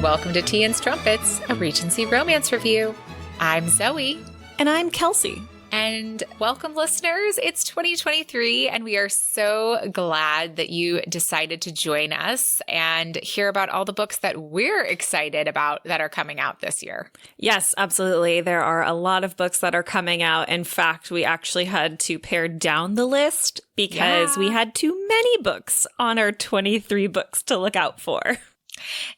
and welcome to Tea and Strumpets, a Regency romance review. I'm Zoe. And I'm Kelsey. And welcome, listeners. It's 2023, and we are so glad that you decided to join us and hear about all the books that we're excited about that are coming out this year. Yes, absolutely. There are a lot of books that are coming out. In fact, we actually had to pare down the list because we had too many books on our 23 books to look out for.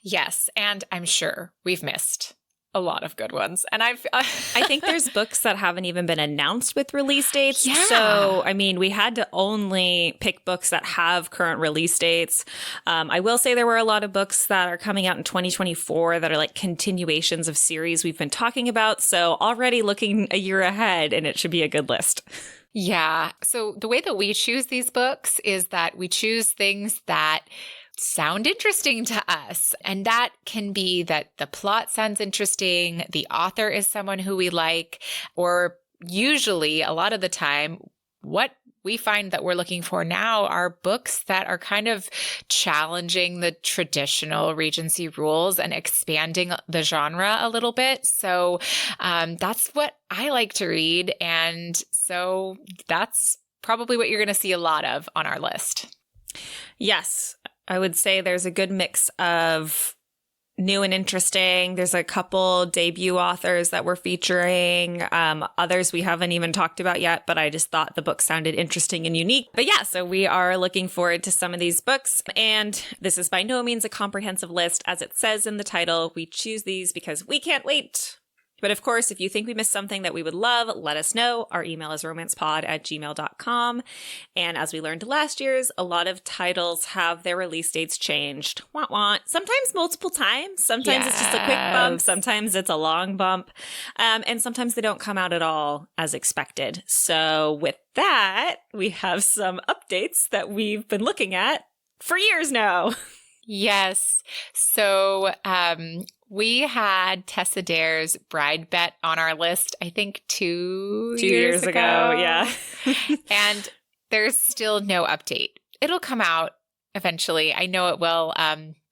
Yes, and I'm sure we've missed a lot of good ones. And I think there's books that haven't even been announced with release dates. Yeah. So, I mean, we had to only pick books that have current release dates. I will say there were a lot of books that are coming out in 2024 that are like continuations of series we've been talking about. So already looking a year ahead, and it should be a good list. Yeah. So the way that we choose these books is that we choose things that sound interesting to us. And that can be that the plot sounds interesting, the author is someone who we like, or usually a lot of the time, what we find that we're looking for now are books that are kind of challenging the traditional Regency rules and expanding the genre a little bit. So that's what I like to read. And so that's probably what you're going to see a lot of on our list. Yes. I would say there's a good mix of new and interesting. There's a couple debut authors that we're featuring. Others we haven't even talked about yet, but I just thought the book sounded interesting and unique. But yeah, so we are looking forward to some of these books. And this is by no means a comprehensive list. As it says in the title, we choose these because we can't wait. But of course, if you think we missed something that we would love, let us know. Our email is romancepod@gmail.com. And as we learned last year's, a lot of titles have their release dates changed. Wah, wah. Sometimes multiple times. Sometimes it's just a quick bump. Sometimes it's a long bump. And sometimes they don't come out at all as expected. So with that, we have some updates that we've been looking at for years now. Yes. So we had Tessa Dare's Bride Bet on our list, I think two years ago. Yeah. And there's still no update. It'll come out eventually. I know it will.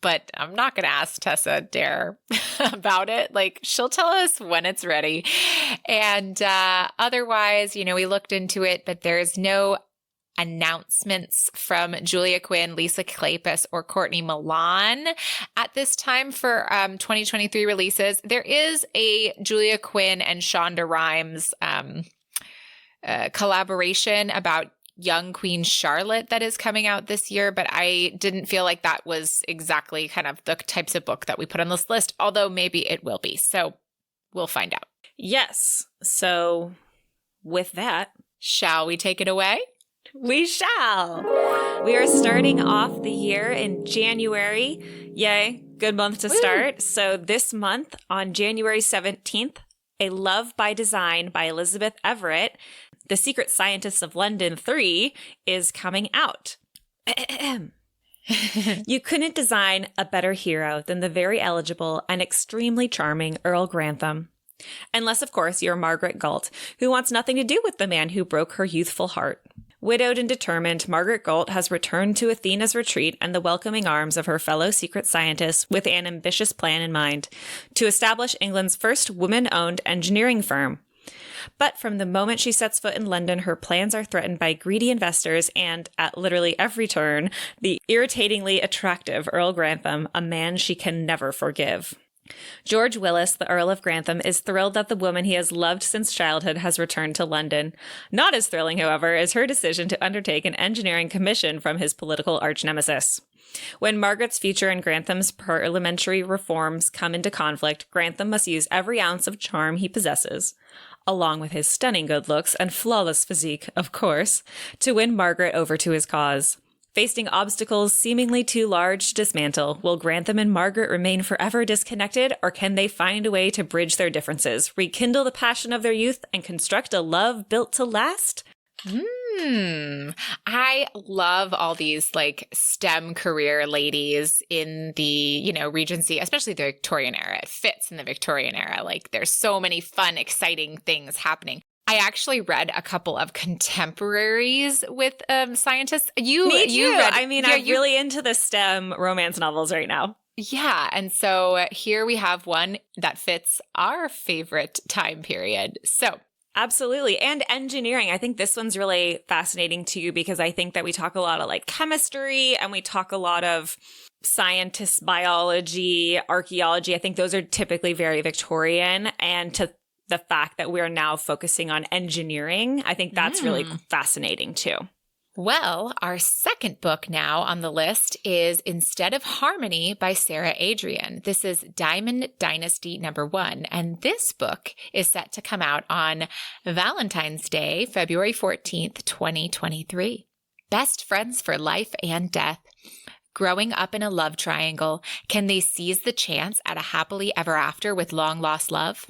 But I'm not going to ask Tessa Dare about it. Like, she'll tell us when it's ready. And otherwise, we looked into it, but there's no announcements from Julia Quinn, Lisa Kleypas, or Courtney Milan at this time for 2023 releases. There is a Julia Quinn and Shonda Rhimes collaboration about young Queen Charlotte that is coming out this year, but I didn't feel like that was exactly kind of the types of book that we put on this list, although maybe it will be. So we'll find out. Yes. So with that, shall we take it away? We shall. We are starting off the year in January. Yay, good month to start. So this month on January 17th, A Love by Design by Elizabeth Everett, The Secret Scientists of London 3 is coming out. You couldn't design a better hero than the very eligible and extremely charming Earl Grantham. Unless, of course, you're Margaret Galt, who wants nothing to do with the man who broke her youthful heart. Widowed and determined, Margaret Galt has returned to Athena's retreat and the welcoming arms of her fellow secret scientists with an ambitious plan in mind to establish England's first woman-owned engineering firm. But from the moment she sets foot in London, her plans are threatened by greedy investors and, at literally every turn, the irritatingly attractive Earl Grantham, a man she can never forgive. George Willis, the Earl of Grantham, is thrilled that the woman he has loved since childhood has returned to London. Not as thrilling, however, is her decision to undertake an engineering commission from his political arch-nemesis. When Margaret's future and Grantham's parliamentary reforms come into conflict, Grantham must use every ounce of charm he possesses, along with his stunning good looks and flawless physique, of course, to win Margaret over to his cause. Facing obstacles seemingly too large to dismantle, will Grantham and Margaret remain forever disconnected, or can they find a way to bridge their differences, rekindle the passion of their youth, and construct a love built to last? I love all these like STEM career ladies in the, Regency, especially the Victorian era. It fits in the Victorian era. Like there's so many fun, exciting things happening. I actually read a couple of contemporaries with scientists. Me too. I'm really into the STEM romance novels right now. Yeah. And so here we have one that fits our favorite time period. So Absolutely. And engineering. I think this one's really fascinating too, because I think that we talk a lot of like chemistry and we talk a lot of scientists, biology, archaeology. I think those are typically very Victorian. And to the fact that we're now focusing on engineering, I think that's really fascinating too. Well, our second book now on the list is Instead of Harmony by Sarah Adrian. This is Diamond Dynasty #1, and this book is set to come out on Valentine's Day, February 14th, 2023. Best friends for life and death. Growing up in a love triangle, can they seize the chance at a happily ever after with long-lost love?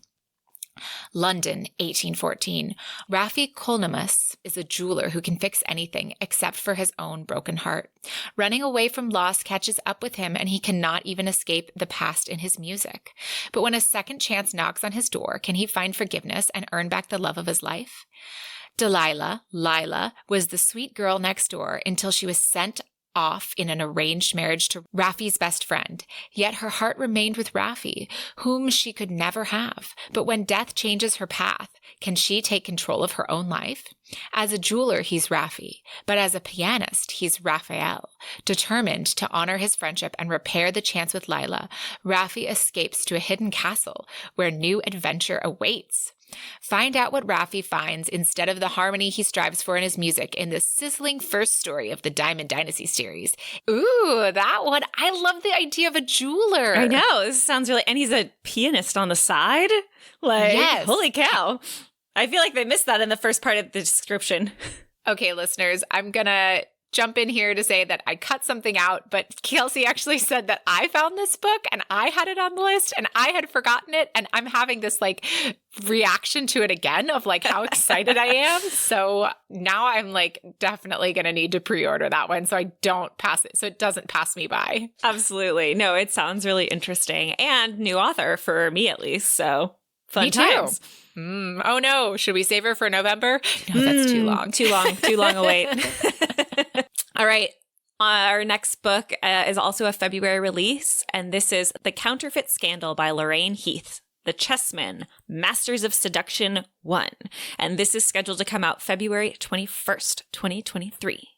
London, 1814. Rafi Kolnamus is a jeweler who can fix anything except for his own broken heart. Running away from loss catches up with him, and he cannot even escape the past in his music. But when a second chance knocks on his door, can he find forgiveness and earn back the love of his life? Delilah, Lila, was the sweet girl next door until she was sent off in an arranged marriage to Rafi's best friend. Yet her heart remained with Rafi, whom she could never have. But when death changes her path, can she take control of her own life? As a jeweler, he's Rafi, but as a pianist, he's Raphael. Determined to honor his friendship and repair the chance with Lila, Rafi escapes to a hidden castle where new adventure awaits. Find out what Rafi finds instead of the harmony he strives for in his music in the sizzling first story of the Diamond Dynasty series. Ooh, that one. I love the idea of a jeweler. I know. This sounds really... And he's a pianist on the side? Like, yes. Holy cow. I feel like they missed that in the first part of the description. Okay, listeners, I'm going to jump in here to say that I cut something out, but Kelsey actually said that I found this book and I had it on the list and I had forgotten it, and I'm having this like reaction to it again of like how excited I am. So now I'm like definitely going to need to pre-order that one so I don't pass it, so it doesn't pass me by. Absolutely. No, it sounds really interesting and new author for me at least. So fun me times. Too. Oh no, should we save her for November? No, that's too long. Too long a wait. All right. Our next book is also a February release, and this is The Counterfeit Scandal by Lorraine Heath, The Chessmen, Masters of Seduction 1. And this is scheduled to come out February 21st, 2023.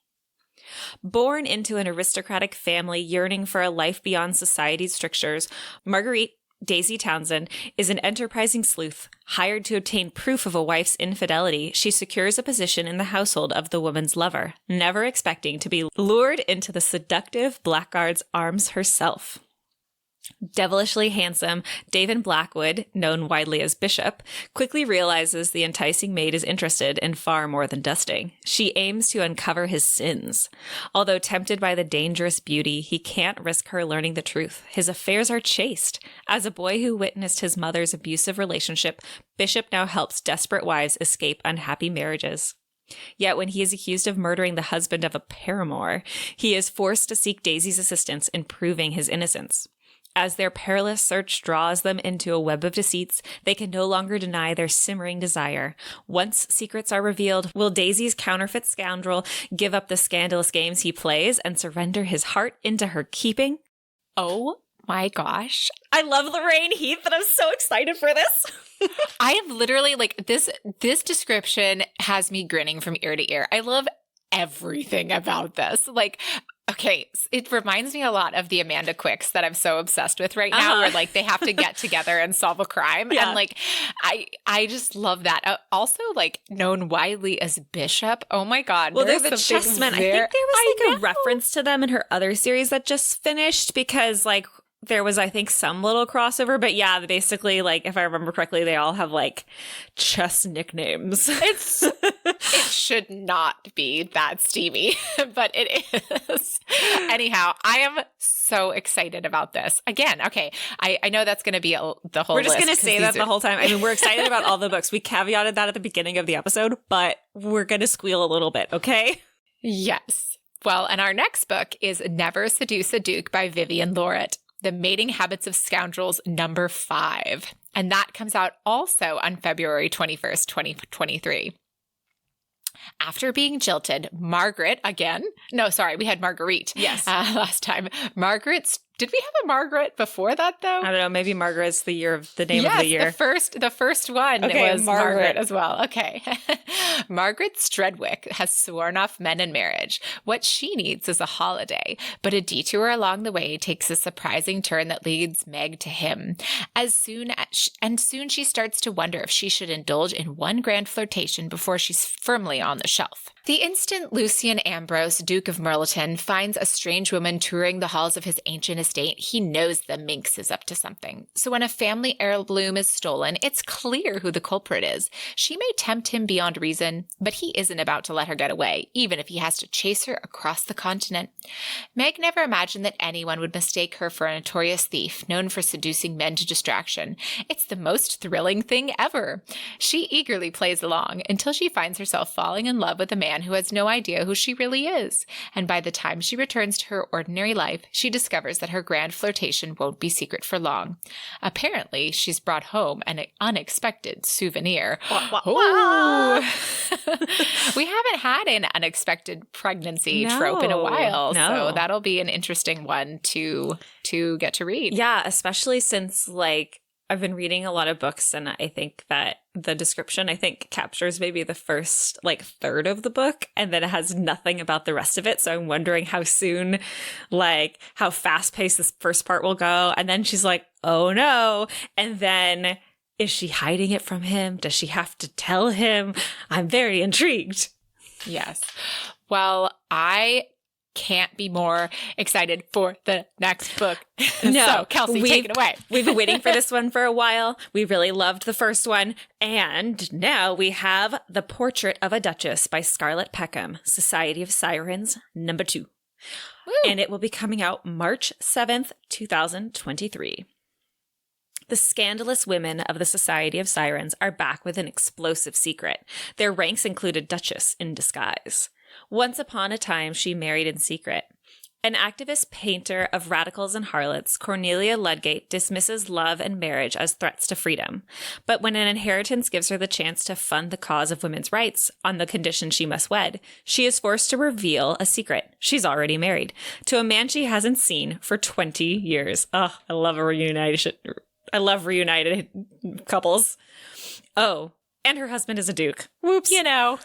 Born into an aristocratic family yearning for a life beyond society's strictures, Marguerite Daisy Townsend is an enterprising sleuth. Hired to obtain proof of a wife's infidelity, she secures a position in the household of the woman's lover, never expecting to be lured into the seductive blackguard's arms herself. Devilishly handsome, David Blackwood, known widely as Bishop, quickly realizes the enticing maid is interested in far more than dusting. She aims to uncover his sins. Although tempted by the dangerous beauty, he can't risk her learning the truth. His affairs are chaste. As a boy who witnessed his mother's abusive relationship, Bishop now helps desperate wives escape unhappy marriages. Yet when he is accused of murdering the husband of a paramour, he is forced to seek Daisy's assistance in proving his innocence. As their perilous search draws them into a web of deceits, they can no longer deny their simmering desire. Once secrets are revealed, will Daisy's counterfeit scoundrel give up the scandalous games he plays and surrender his heart into her keeping? Oh my gosh. I love Lorraine Heath, and I'm so excited for this. I have literally like this description has me grinning from ear to ear. I love everything about this. Like, okay, it reminds me a lot of the Amanda Quicks that I'm so obsessed with right now, where like they have to get together and solve a crime. Yeah. And like, I just love that. Also like known widely as Bishop. Oh my God. Well, they're the chessmen. I think there was like a reference to them in her other series that just finished because like there was, I think, some little crossover, but yeah, basically, like, if I remember correctly, they all have, like, chess nicknames. It should not be that steamy, but it is. Anyhow, I am so excited about this. Again, okay, I know that's going to be the whole list. We're just going to say that the whole time. I mean, we're excited about all the books. We caveated that at the beginning of the episode, but we're going to squeal a little bit, okay? Yes. Well, and our next book is Never Seduce a Duke by Vivian Lauret. The Mating Habits of Scoundrels #5. And that comes out also on February 21st, 2023. After being jilted, Margaret again. No, sorry, we had Marguerite. Yes. Last time. Margaret Did we have a Margaret before that, though? I don't know. Maybe Margaret's the name of the year. The first one Okay, was Margaret as well. Okay. Margaret Stredwick has sworn off men and marriage. What she needs is a holiday, but a detour along the way takes a surprising turn that leads Meg to him. Soon she starts to wonder if she should indulge in one grand flirtation before she's firmly on the shelf. The instant Lucian Ambrose, Duke of Merleton, finds a strange woman touring the halls of his ancient estate, he knows the minx is up to something. So when a family heirloom is stolen, it's clear who the culprit is. She may tempt him beyond reason, but he isn't about to let her get away, even if he has to chase her across the continent. Meg never imagined that anyone would mistake her for a notorious thief, known for seducing men to distraction. It's the most thrilling thing ever. She eagerly plays along until she finds herself falling in love with a man who has no idea who she really is. And by the time she returns to her ordinary life, she discovers that her grand flirtation won't be secret for long. Apparently, she's brought home an unexpected souvenir. We haven't had an unexpected pregnancy trope in a while, so that'll be an interesting one to get to read. Yeah, especially since, like, I've been reading a lot of books, and I think that the description, captures maybe the first, third of the book, and then it has nothing about the rest of it. So I'm wondering how soon, how fast-paced this first part will go. And then she's like, oh no. And then, is she hiding it from him? Does she have to tell him? I'm very intrigued. Yes. Well, I can't be more excited for the next book. No. So, Kelsey, take it away. We've been waiting for this one for a while. We really loved the first one. And now we have The Portrait of a Duchess by Scarlett Peckham, Society of Sirens, number 2. Woo. And it will be coming out March 7th, 2023. The scandalous women of the Society of Sirens are back with an explosive secret. Their ranks include a duchess in disguise. Once upon a time, she married in secret. An activist painter of radicals and harlots, Cornelia Ludgate dismisses love and marriage as threats to freedom. But when an inheritance gives her the chance to fund the cause of women's rights on the condition she must wed, she is forced to reveal a secret. She's already married to a man she hasn't seen for 20 years. Oh, I love a reunited. I love reunited couples. Oh, and her husband is a duke. Whoops. A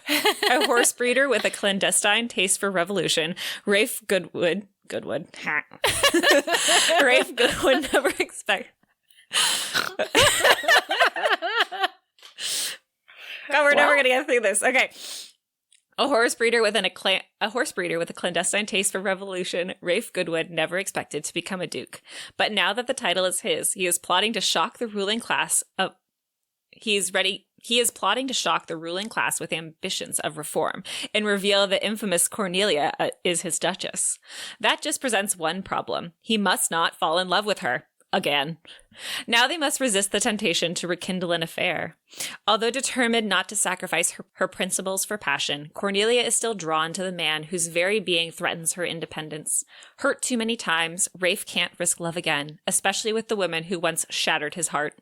horse breeder with a clandestine taste for revolution. Rafe Goodwood. Rafe Goodwood never expect. God, we're never gonna get through this. Okay. A horse breeder with a clandestine taste for revolution, Rafe Goodwood never expected to become a duke. But now that the title is his, he is plotting to shock the ruling class with ambitions of reform and reveal the infamous Cornelia is his duchess. That just presents one problem. He must not fall in love with her. Again. Now they must resist the temptation to rekindle an affair. Although determined not to sacrifice her principles for passion, Cornelia is still drawn to the man whose very being threatens her independence. Hurt too many times, Rafe can't risk love again, especially with the woman who once shattered his heart.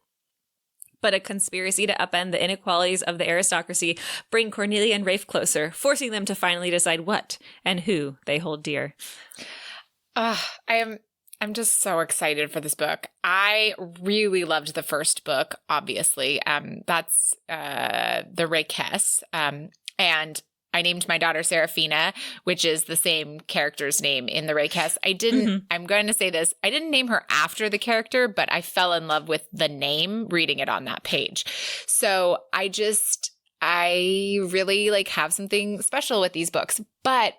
But a conspiracy to upend the inequalities of the aristocracy bring Cornelia and Rafe closer, forcing them to finally decide what and who they hold dear. I'm just so excited for this book. I really loved the first book, obviously. That's the Regency. And I named my daughter Seraphina, which is the same character's name in the Regency. I'm going to say this, I didn't name her after the character, but I fell in love with the name reading it on that page. So I really have something special with these books. But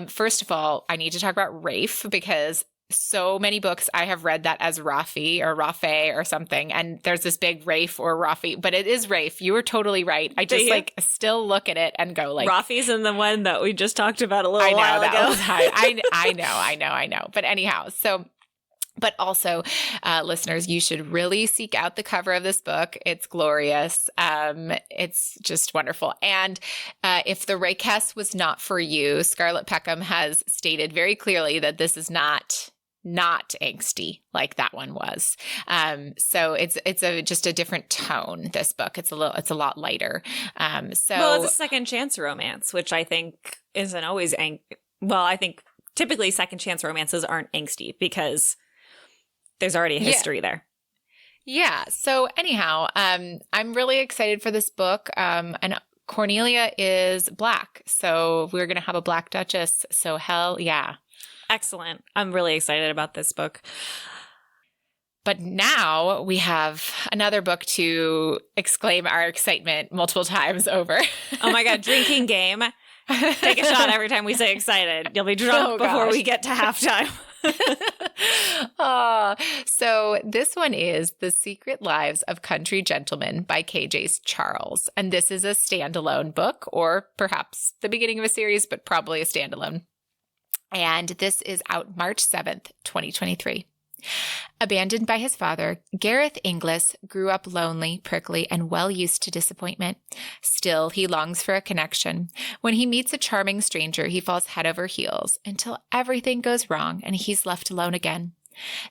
first of all, I need to talk about Rafe because so many books I have read that as Rafi or Rafe or something. And there's this big Rafe or Rafi, but it is Rafe. You were totally right. I just still look at it and go Rafi's in the one that we just talked about a little while ago. I know. But anyhow, but also, listeners, you should really seek out the cover of this book. It's glorious. It's just wonderful. And if the Regency was not for you, Scarlett Peckham has stated very clearly that this is not angsty like that one was. So it's just a different tone. This book, it's a lot lighter. It's a second chance romance, which I think isn't always I think typically second chance romances aren't angsty because there's already a history there. Yeah. So anyhow, I'm really excited for this book. And Cornelia is Black. So we're going to have a Black Duchess. So hell yeah. Excellent. I'm really excited about this book. But now we have another book to exclaim our excitement multiple times over. Oh my God, drinking game. Take a shot every time we say excited. You'll be drunk before we get to halftime. So this one is The Secret Lives of Country Gentlemen by KJ Charles. And this is a standalone book, or perhaps the beginning of a series, but probably a standalone. And this is out March 7th, 2023. Abandoned by his father, Gareth Inglis grew up lonely, prickly, and well used to disappointment. Still, he longs for a connection. When he meets a charming stranger, he falls head over heels until everything goes wrong and he's left alone again.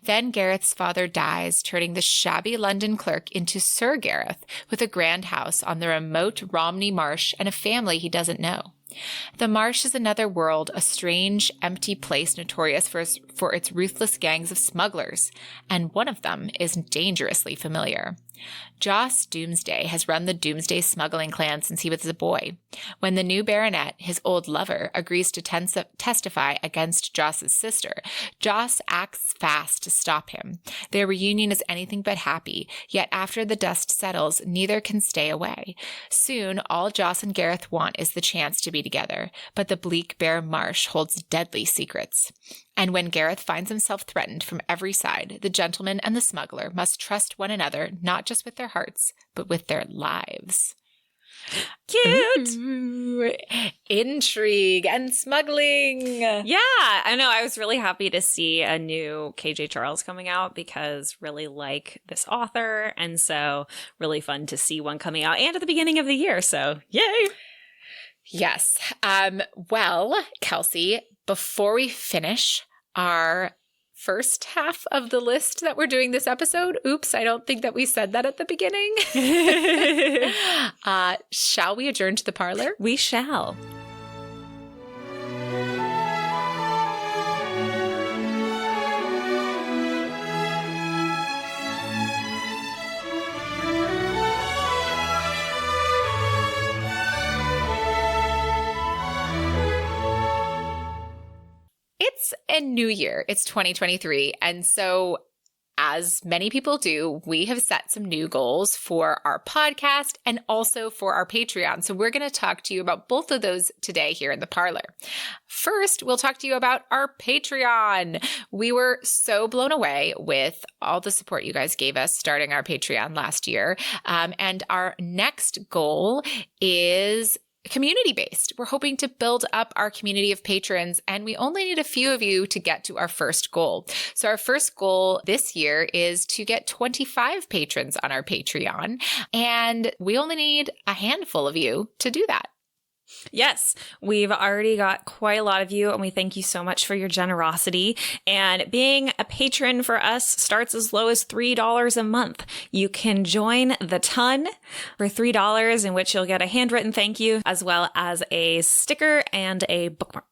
Then Gareth's father dies, turning the shabby London clerk into Sir Gareth with a grand house on the remote Romney Marsh and a family he doesn't know. The marsh is another world, a strange, empty place notorious for its ruthless gangs of smugglers, and one of them is dangerously familiar. Joss Doomsday has run the Doomsday smuggling clan since he was a boy. When the new baronet, his old lover, agrees to testify against Joss's sister, Joss acts fast to stop him. Their reunion is anything but happy, yet after the dust settles, neither can stay away. Soon, all Joss and Gareth want is the chance to be together, but the bleak, bare marsh holds deadly secrets. And when Gareth finds himself threatened from every side, the gentleman and the smuggler must trust one another, not just with their hearts, but with their lives. Cute! Ooh, intrigue and smuggling. Yeah, I know. I was really happy to see a new KJ Charles coming out because really like this author. And so really fun to see one coming out and at the beginning of the year. So yay! Yes. Well, Kelsey, before we finish our first half of the list that we're doing this episode, oops, I don't think that we said that at the beginning. Shall we adjourn to the parlor? We shall. It's a new year. It's 2023. And so, as many people do, we have set some new goals for our podcast and also for our Patreon. So we're going to talk to you about both of those today here in the parlor. First, we'll talk to you about our Patreon. We were so blown away with all the support you guys gave us starting our Patreon last year. And our next goal is community-based. We're hoping to build up our community of patrons, and we only need a few of you to get to our first goal. So our first goal this year is to get 25 patrons on our Patreon, and we only need a handful of you to do that. Yes, we've already got quite a lot of you, and we thank you so much for your generosity. And being a patron for us starts as low as $3 a month. You can join the ton for $3, in which you'll get a handwritten thank you, as well as a sticker and a bookmark.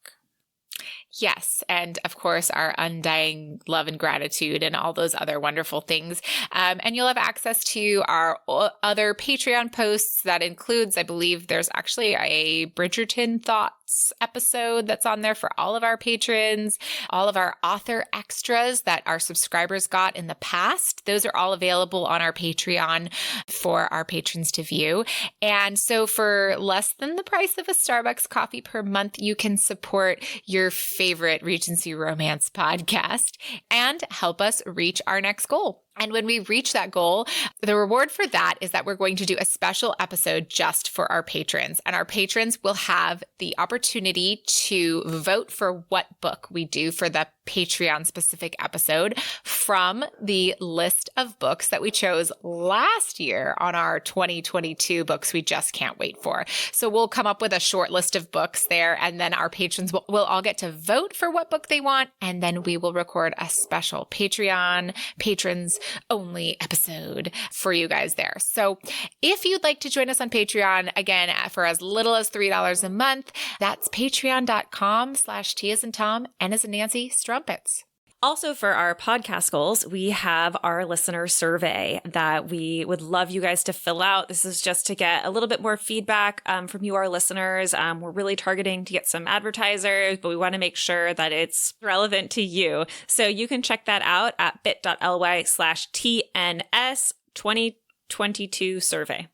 Yes. And of course, our undying love and gratitude and all those other wonderful things. And you'll have access to our other Patreon posts. That includes, I believe there's actually a Bridgerton Thoughts episode that's on there for all of our patrons, all of our author extras that our subscribers got in the past. Those are all available on our Patreon for our patrons to view. And so for less than the price of a Starbucks coffee per month, you can support your favorite Regency Romance podcast and help us reach our next goal. And when we reach that goal, the reward for that is that we're going to do a special episode just for our patrons. And our patrons will have the opportunity to vote for what book we do for the Patreon specific episode from the list of books that we chose last year on our 2022 books we just can't wait for. So we'll come up with a short list of books there, and then our patrons will all get to vote for what book they want. And then we will record a special Patreon patrons only episode for you guys there. So if you'd like to join us on Patreon, again, for as little as $3 a month, that's patreon.com/T as in Tom, N as in Nancy, Strumpets. Also, for our podcast goals, we have our listener survey that we would love you guys to fill out. This is just to get a little bit more feedback from you, our listeners. We're really targeting to get some advertisers, but we want to make sure that it's relevant to you. So you can check that out at bit.ly/TNS2022 survey.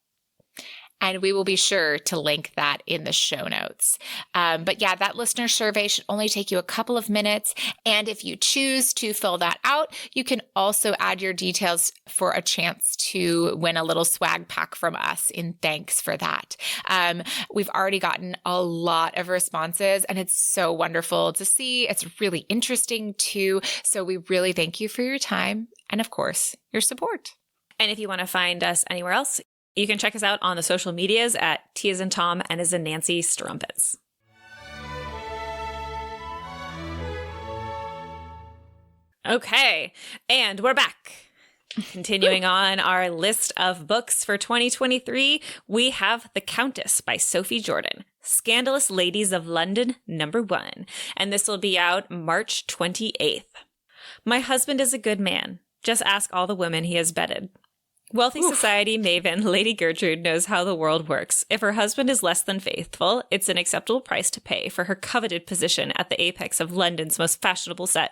And we will be sure to link that in the show notes. But yeah, that listener survey should only take you a couple of minutes. And if you choose to fill that out, you can also add your details for a chance to win a little swag pack from us in thanks for that. We've already gotten a lot of responses, and it's so wonderful to see. It's really interesting too. So we really thank you for your time and, of course, your support. And if you want to find us anywhere else, you can check us out on the social medias at T as in Tom, N as in Nancy, Strumpets. Okay, and we're back. Continuing on our list of books for 2023, we have The Countess by Sophie Jordan, Scandalous Ladies of London, #1. And this will be out March 28th. My husband is a good man. Just ask all the women he has bedded. Wealthy society maven Lady Gertrude knows how the world works. If her husband is less than faithful, it's an acceptable price to pay for her coveted position at the apex of London's most fashionable set.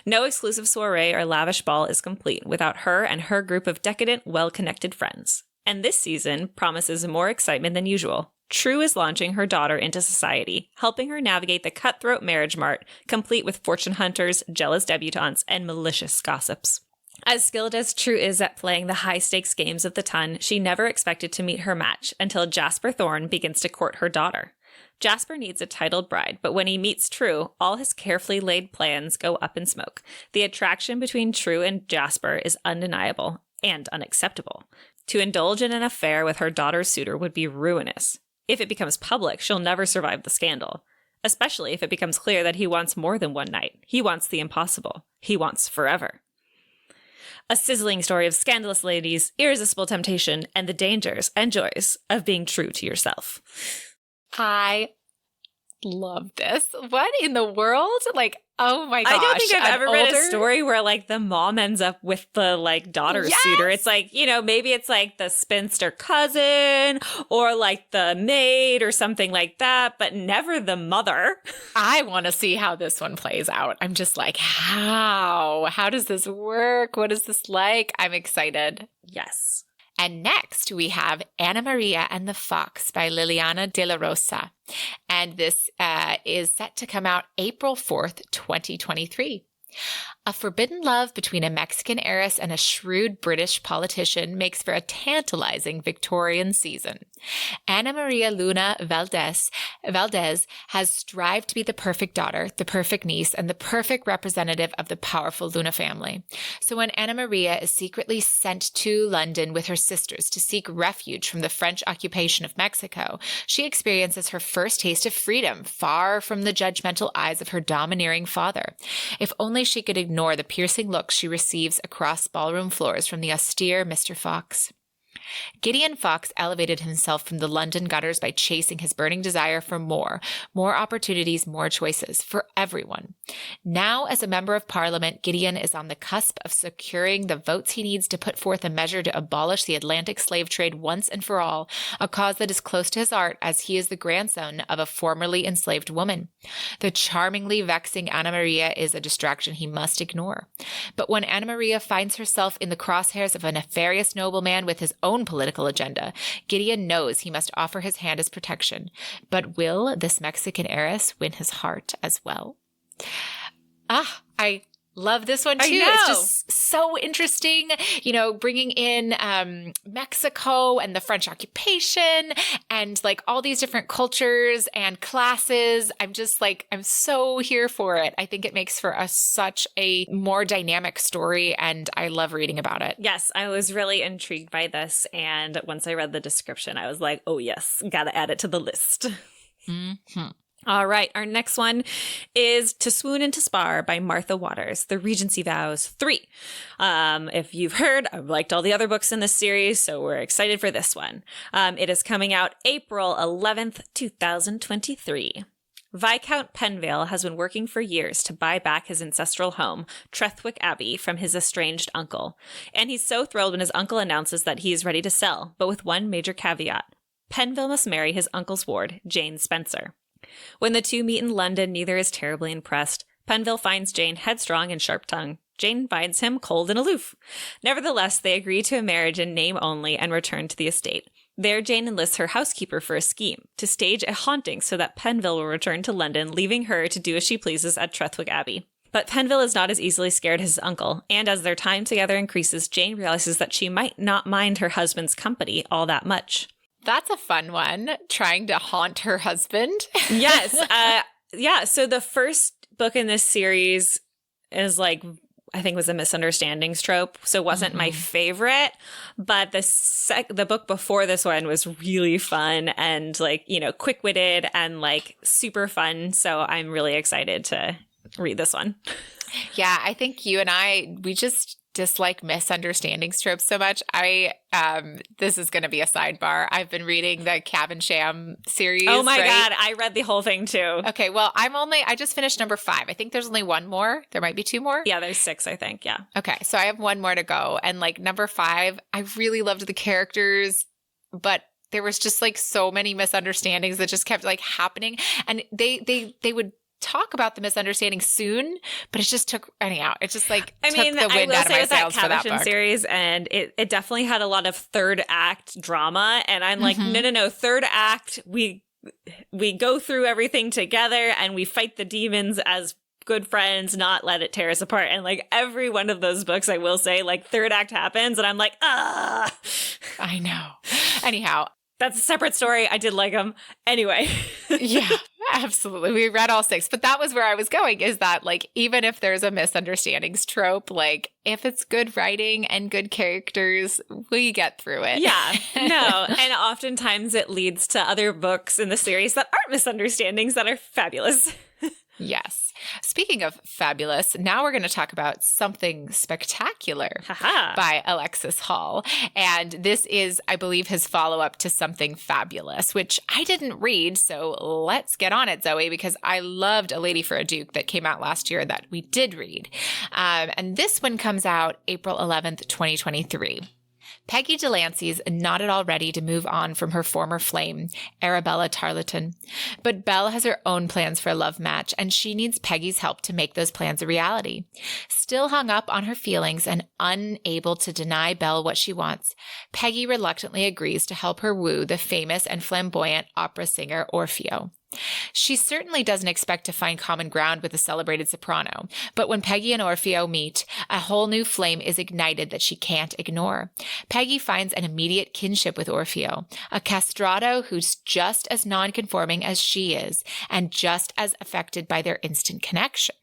No exclusive soiree or lavish ball is complete without her and her group of decadent, well-connected friends. And this season promises more excitement than usual. True is launching her daughter into society, helping her navigate the cutthroat marriage mart, complete with fortune hunters, jealous debutantes, and malicious gossips. As skilled as True is at playing the high-stakes games of the ton, she never expected to meet her match until Jasper Thorne begins to court her daughter. Jasper needs a titled bride, but when he meets True, all his carefully laid plans go up in smoke. The attraction between True and Jasper is undeniable and unacceptable. To indulge in an affair with her daughter's suitor would be ruinous. If it becomes public, she'll never survive the scandal. Especially if it becomes clear that he wants more than one night. He wants the impossible. He wants forever. A sizzling story of scandalous ladies, irresistible temptation, and the dangers and joys of being true to yourself. I love this. What in the world? Like, oh my gosh. I don't think I've ever read a story where like the mom ends up with the like daughter's suitor. It's like, you know, maybe it's like the spinster cousin or like the maid or something like that, but never the mother. I want to see how this one plays out. I'm just like, how? How does this work? What is this like? I'm excited. Yes. And next, we have Anna Maria and the Fox by Liliana de la Rosa. And this is set to come out April 4th, 2023. A forbidden love between a Mexican heiress and a shrewd British politician makes for a tantalizing Victorian season. Ana Maria Luna Valdez has strived to be the perfect daughter, the perfect niece, and the perfect representative of the powerful Luna family. So when Ana Maria is secretly sent to London with her sisters to seek refuge from the French occupation of Mexico, she experiences her first taste of freedom, far from the judgmental eyes of her domineering father. If only she could ignore the piercing looks she receives across ballroom floors from the austere Mr. Fox. Gideon Fox elevated himself from the London gutters by chasing his burning desire for more opportunities, more choices for everyone. Now, as a member of Parliament, Gideon is on the cusp of securing the votes he needs to put forth a measure to abolish the Atlantic slave trade once and for all, a cause that is close to his heart as he is the grandson of a formerly enslaved woman. The charmingly vexing Anna Maria is a distraction he must ignore. But when Anna Maria finds herself in the crosshairs of a nefarious nobleman with his own political agenda, Gideon knows he must offer his hand as protection. But will this Mexican heiress win his heart as well? I love this one too. It's just so interesting, you know, bringing in Mexico and the French occupation and like all these different cultures and classes. I'm just like, I'm so here for it. I think it makes for such a more dynamic story, and I love reading about it. Yes, I was really intrigued by this, and once I read the description, I was like, oh yes, gotta add it to the list. Mm-hmm. All right, our next one is To Swoon and to Spar by Martha Waters, The Regency Vows 3. If you've heard, I've liked all the other books in this series, so we're excited for this one. It is coming out April 11th, 2023. Viscount Penvale has been working for years to buy back his ancestral home, Trethwick Abbey, from his estranged uncle. And he's so thrilled when his uncle announces that he is ready to sell, but with one major caveat. Penvale must marry his uncle's ward, Jane Spencer. When the two meet in London, neither is terribly impressed. Penvale finds Jane headstrong and sharp-tongued. Jane finds him cold and aloof. Nevertheless, they agree to a marriage in name only and return to the estate. There, Jane enlists her housekeeper for a scheme, to stage a haunting so that Penvale will return to London, leaving her to do as she pleases at Trethwick Abbey. But Penvale is not as easily scared as his uncle, and as their time together increases, Jane realizes that she might not mind her husband's company all that much. That's a fun one, trying to haunt her husband. Yes. So the first book in this series is I think was a misunderstandings trope, so it wasn't my favorite, but the book before this one was really fun and quick-witted and super fun, so I'm really excited to read this one. Yeah, I think you and we just dislike misunderstandings tropes so much. This is going to be a sidebar. I've been reading the Caversham series. Oh my God, I read the whole thing too. Okay, well, I just finished number 5. I think there's only one more. There might be 2 more. Yeah, there's 6, I think. Yeah. Okay, so I have one more to go. And number 5, I really loved the characters, but there was just so many misunderstandings that just kept happening. And they would talk about the misunderstanding soon, but it just took anyhow. It just took the wind out of my sails for that book. Series, and it definitely had a lot of third act drama. And I'm no, third act, we go through everything together and we fight the demons as good friends, not let it tear us apart. And every one of those books, I will say, third act happens, and I'm I know. Anyhow. That's a separate story. I did like them. Anyway. Yeah, absolutely. We read all 6. But that was where I was going, is that even if there's a misunderstandings trope, if it's good writing and good characters, we get through it. Yeah. No. And oftentimes it leads to other books in the series that aren't misunderstandings that are fabulous. Yes. Speaking of fabulous, now we're going to talk about Something Spectacular by Alexis Hall. And this is, I believe, his follow-up to Something Fabulous, which I didn't read. So let's get on it, Zoe, because I loved A Lady for a Duke that came out last year that we did read. And this one comes out April 11th, 2023. Peggy Delancey's not at all ready to move on from her former flame, Arabella Tarleton. But Belle has her own plans for a love match, and she needs Peggy's help to make those plans a reality. Still hung up on her feelings and unable to deny Belle what she wants, Peggy reluctantly agrees to help her woo the famous and flamboyant opera singer Orfeo. She certainly doesn't expect to find common ground with the celebrated soprano, but when Peggy and Orfeo meet, a whole new flame is ignited that she can't ignore. Peggy finds an immediate kinship with Orfeo, a castrato who's just as nonconforming as she is, and just as affected by their instant connection.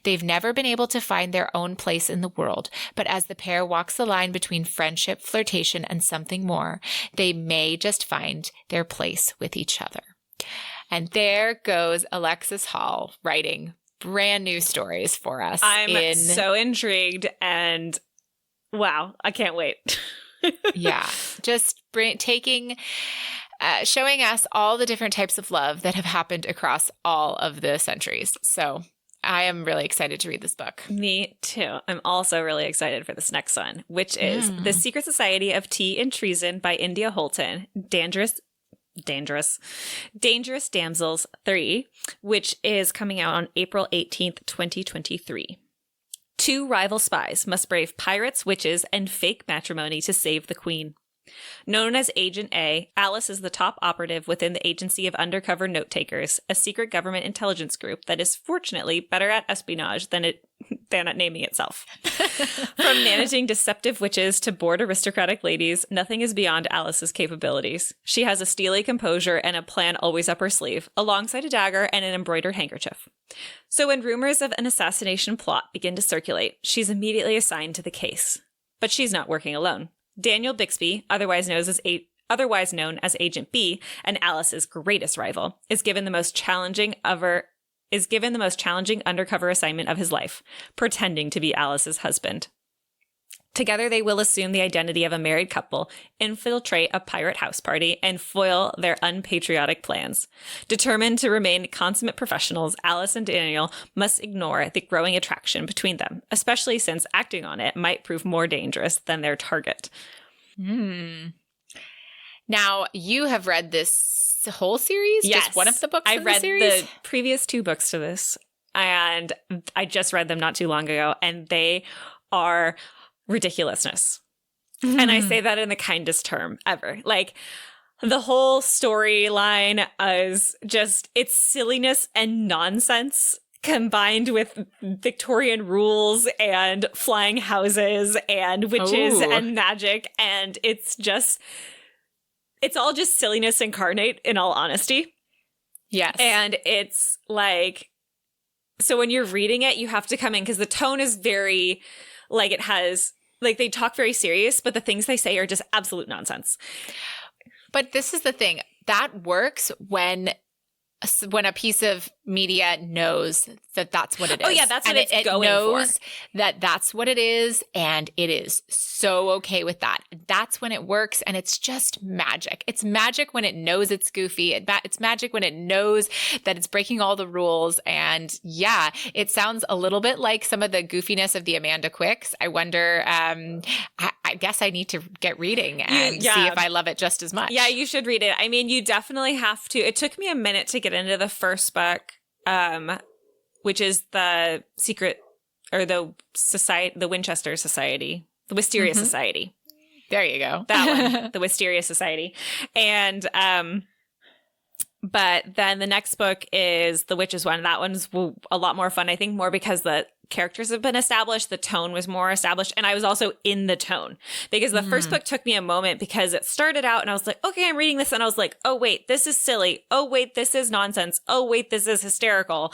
They've never been able to find their own place in the world, but as the pair walks the line between friendship, flirtation, and something more, they may just find their place with each other. And there goes Alexis Hall writing brand new stories for us. I'm so intrigued, and wow, I can't wait. Yeah, just showing us all the different types of love that have happened across all of the centuries. So I am really excited to read this book. Me too. I'm also really excited for this next one, which is The Secret Society of Tea and Treason by India Holton, Dangerous Damsels 3, which is coming out on April 18th, 2023. 2 rival spies must brave pirates, witches, and fake matrimony to save the queen. Known as Agent A, Alice is the top operative within the Agency of Undercover Note-Takers, a secret government intelligence group that is fortunately better at espionage than at naming itself. From managing deceptive witches to bored aristocratic ladies, nothing is beyond Alice's capabilities. She has a steely composure and a plan always up her sleeve, alongside a dagger and an embroidered handkerchief. So when rumors of an assassination plot begin to circulate, she's immediately assigned to the case. But she's not working alone. Daniel Bixby, otherwise known as Agent B, and Alice's greatest rival, is given the most challenging undercover assignment of his life, pretending to be Alice's husband. Together, they will assume the identity of a married couple, infiltrate a pirate house party, and foil their unpatriotic plans. Determined to remain consummate professionals, Alice and Daniel must ignore the growing attraction between them, especially since acting on it might prove more dangerous than their target. Now, you have read this whole series? Yes. Just one of the books I in read the series? the previous 2 books to this, and I just read them not too long ago, and they are ridiculousness. And I say that in the kindest term ever. Like, the whole storyline is just, it's silliness and nonsense combined with Victorian rules and flying houses and witches and magic. And it's all just silliness incarnate, in all honesty. Yes. And it's like, so when you're reading it, you have to come in because the tone is very, like, it has, like, they talk very serious, but the things they say are just absolute nonsense. But this is the thing. That works when a piece of media knows that that's what it is. Oh, yeah, that's what and it's going knows for. that that's what it is, and it is so okay with that. That's when it works, and it's just magic. It's magic when it knows it's goofy. It's magic when it knows that it's breaking all the rules, and yeah, it sounds a little bit like some of the goofiness of the Amanda Quicks. I wonder, I guess I need to get reading and see if I love it just as much. Yeah, you should read it. I mean, you definitely have to. It took me a minute to get into the first book, which is the secret, or the Winchester Society, the Wisteria Society. There you go. That one, the Wisteria Society. And, but then the next book is the Witches one. That one's a lot more fun, I think, more because the characters have been established, the tone was more established, and I was also in the tone. Because the first book took me a moment because it started out and I was like, okay, I'm reading this, and I was like, oh wait, this is silly. Oh wait, this is nonsense. Oh wait, this is hysterical.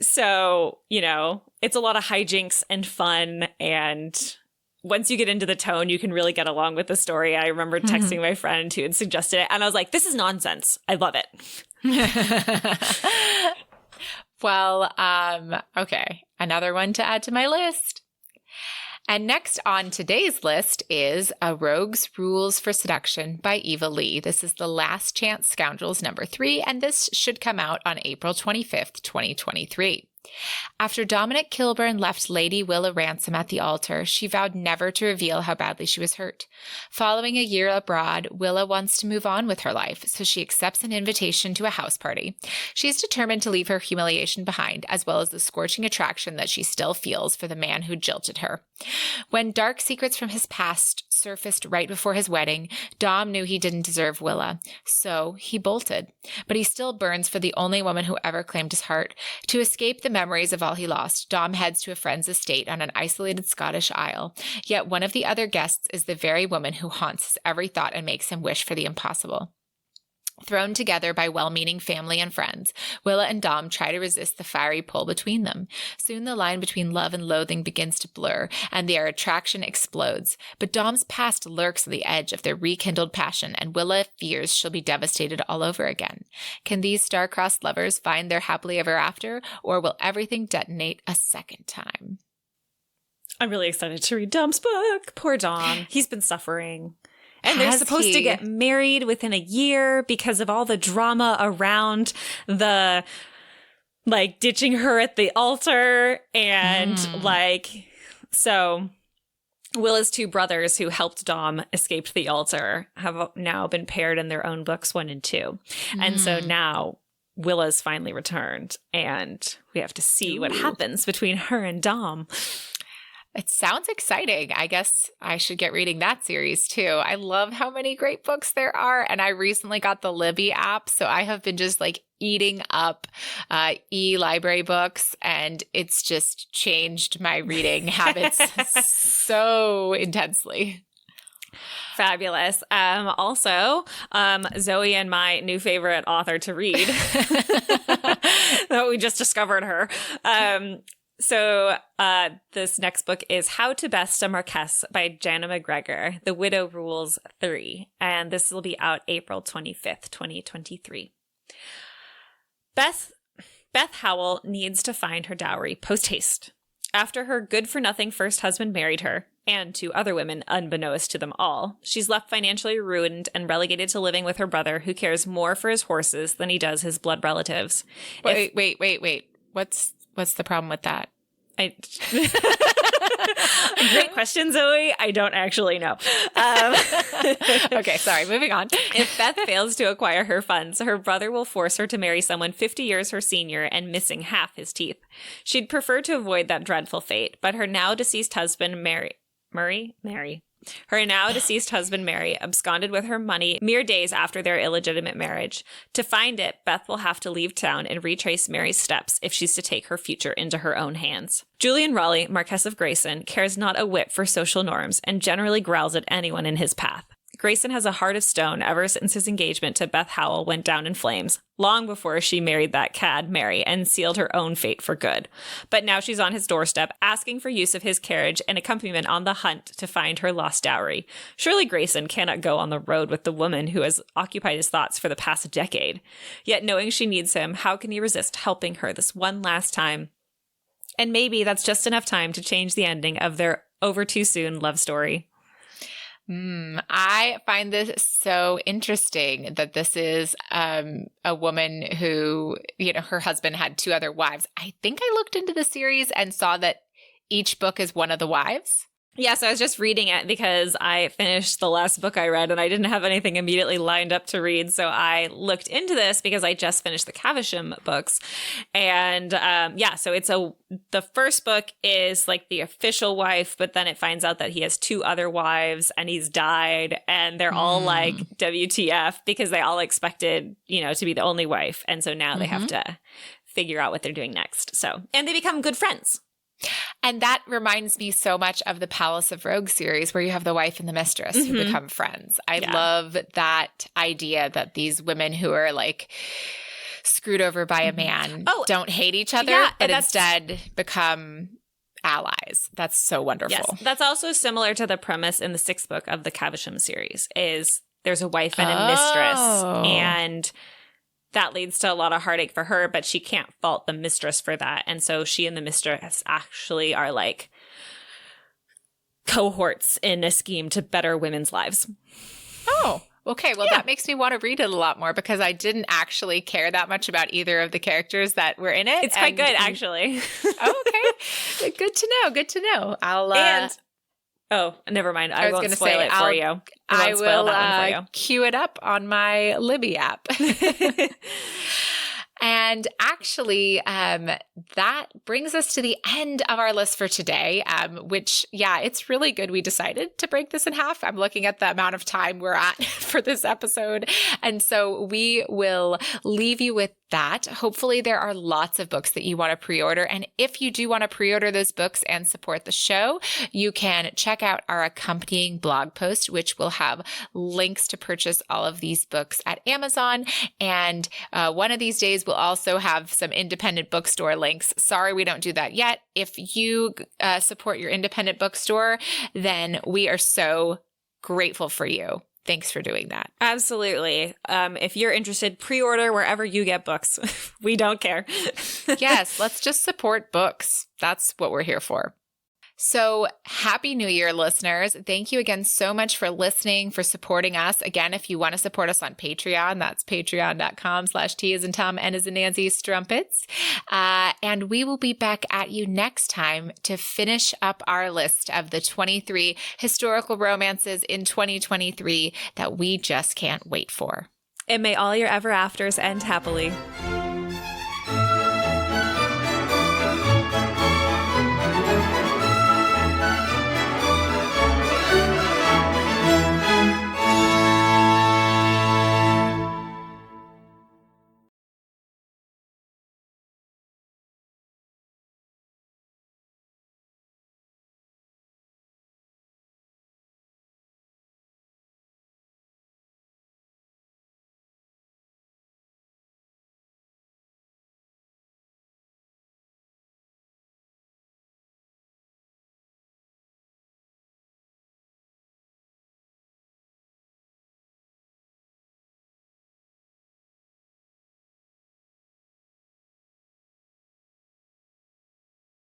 So, you know, it's a lot of hijinks and fun, and once you get into the tone, you can really get along with the story. I remember texting my friend who had suggested it, and I was like, this is nonsense. I love it. Well, okay. Another one to add to my list. And next on today's list is A Rogue's Rules for Seduction by Eva Lee. This is The Last Chance Scoundrels #3, and this should come out on April 25th, 2023. After Dominic Kilburn left Lady Willa Ransom at the altar, she vowed never to reveal how badly she was hurt. Following a year abroad, Willa wants to move on with her life, so she accepts an invitation to a house party. She is determined to leave her humiliation behind, as well as the scorching attraction that she still feels for the man who jilted her. When dark secrets from his past surfaced right before his wedding, Dom knew he didn't deserve Willa, so he bolted. But he still burns for the only woman who ever claimed his heart. To escape the memories of all he lost, Dom heads to a friend's estate on an isolated Scottish isle. Yet one of the other guests is the very woman who haunts his every thought and makes him wish for the impossible. Thrown together by well-meaning family and friends, Willa and Dom try to resist the fiery pull between them. Soon the line between love and loathing begins to blur, and their attraction explodes. But Dom's past lurks on the edge of their rekindled passion, and Willa fears she'll be devastated all over again. Can these star-crossed lovers find their happily ever after, or will everything detonate a second time? I'm really excited to read Dom's book. Poor Dom. He's been suffering. And they're supposed to get married within a year because of all the drama around the, like, ditching her at the altar. And, like, so Willa's 2 brothers who helped Dom escape the altar have now been paired in their own books 1 and 2. And so now Willa's finally returned, and we have to see what happens between her and Dom. It sounds exciting. I guess I should get reading that series too. I love how many great books there are. And I recently got the Libby app. So I have been just like eating up e-library books, and it's just changed my reading habits so intensely. Fabulous. Also, Zoe and my new favorite author to read. We just discovered her. So this next book is How to Best a Marquess by Jana McGregor, The Widow Rules 3. And this will be out April 25th, 2023. Beth Howell needs to find her dowry post-haste. After her good-for-nothing first husband married her, and to other women unbeknownst to them all, she's left financially ruined and relegated to living with her brother, who cares more for his horses than he does his blood relatives. Wait. What's the problem with that? Great question, Zoe. I don't actually know. Okay, sorry. Moving on. If Beth fails to acquire her funds, her brother will force her to marry someone 50 years her senior and missing half his teeth. She'd prefer to avoid that dreadful fate, but her now deceased husband, Mary, absconded with her money mere days after their illegitimate marriage. To find it, Beth will have to leave town and retrace Mary's steps if she's to take her future into her own hands. Julian Raleigh, Marquess of Grayson, cares not a whit for social norms and generally growls at anyone in his path. Grayson has a heart of stone ever since his engagement to Beth Howell went down in flames, long before she married that cad Mary and sealed her own fate for good. But now she's on his doorstep, asking for use of his carriage and accompaniment on the hunt to find her lost dowry. Surely Grayson cannot go on the road with the woman who has occupied his thoughts for the past decade. Yet knowing she needs him, how can he resist helping her this one last time? And maybe that's just enough time to change the ending of their over-too-soon love story. I find this so interesting that this is a woman who, her husband had two other wives. I think I looked into the series and saw that each book is one of the wives. Yes, I was just reading it because I finished the last book I read and I didn't have anything immediately lined up to read. So I looked into this because I just finished the Caversham books. And so the first book is like the official wife, but then it finds out that he has two other wives and he's died. And they're all like WTF because they all expected, to be the only wife. And so now they have to figure out what they're doing next. So, and they become good friends. And that reminds me so much of the Palace of Rogues series where you have the wife and the mistress who become friends. I love that idea that these women who are like screwed over by a man don't hate each other, but instead become allies. That's so wonderful. Yes, that's also similar to the premise in the sixth book of the Caversham series is there's a wife and a mistress, and that leads to a lot of heartache for her, but she can't fault the mistress for that. And so she and the mistress actually are like cohorts in a scheme to better women's lives. Oh, okay. Well, that makes me want to read it a lot more because I didn't actually care that much about either of the characters that were in it. It's quite good, actually. Okay. Good to know. Oh, never mind. I won't spoil it for you. I will queue it up on my Libby app. And actually, that brings us to the end of our list for today, which, it's really good we decided to break this in half. I'm looking at the amount of time we're at for this episode. And so we will leave you with that. Hopefully there are lots of books that you want to pre-order. And if you do want to pre-order those books and support the show, you can check out our accompanying blog post, which will have links to purchase all of these books at Amazon. And one of these days we'll also have some independent bookstore links. Sorry, we don't do that yet. If you support your independent bookstore, then we are so grateful for you. Thanks for doing that. Absolutely. If you're interested, pre-order wherever you get books. We don't care. Yes, let's just support books. That's what we're here for. So happy New Year, listeners. Thank you again so much for listening, for supporting us. Again, if you want to support us on Patreon, that's patreon.com/T as in Tom, N as in Nancy, Strumpets. And we will be back at you next time to finish up our list of the 23 historical romances in 2023 that we just can't wait for. And may all your ever afters end happily.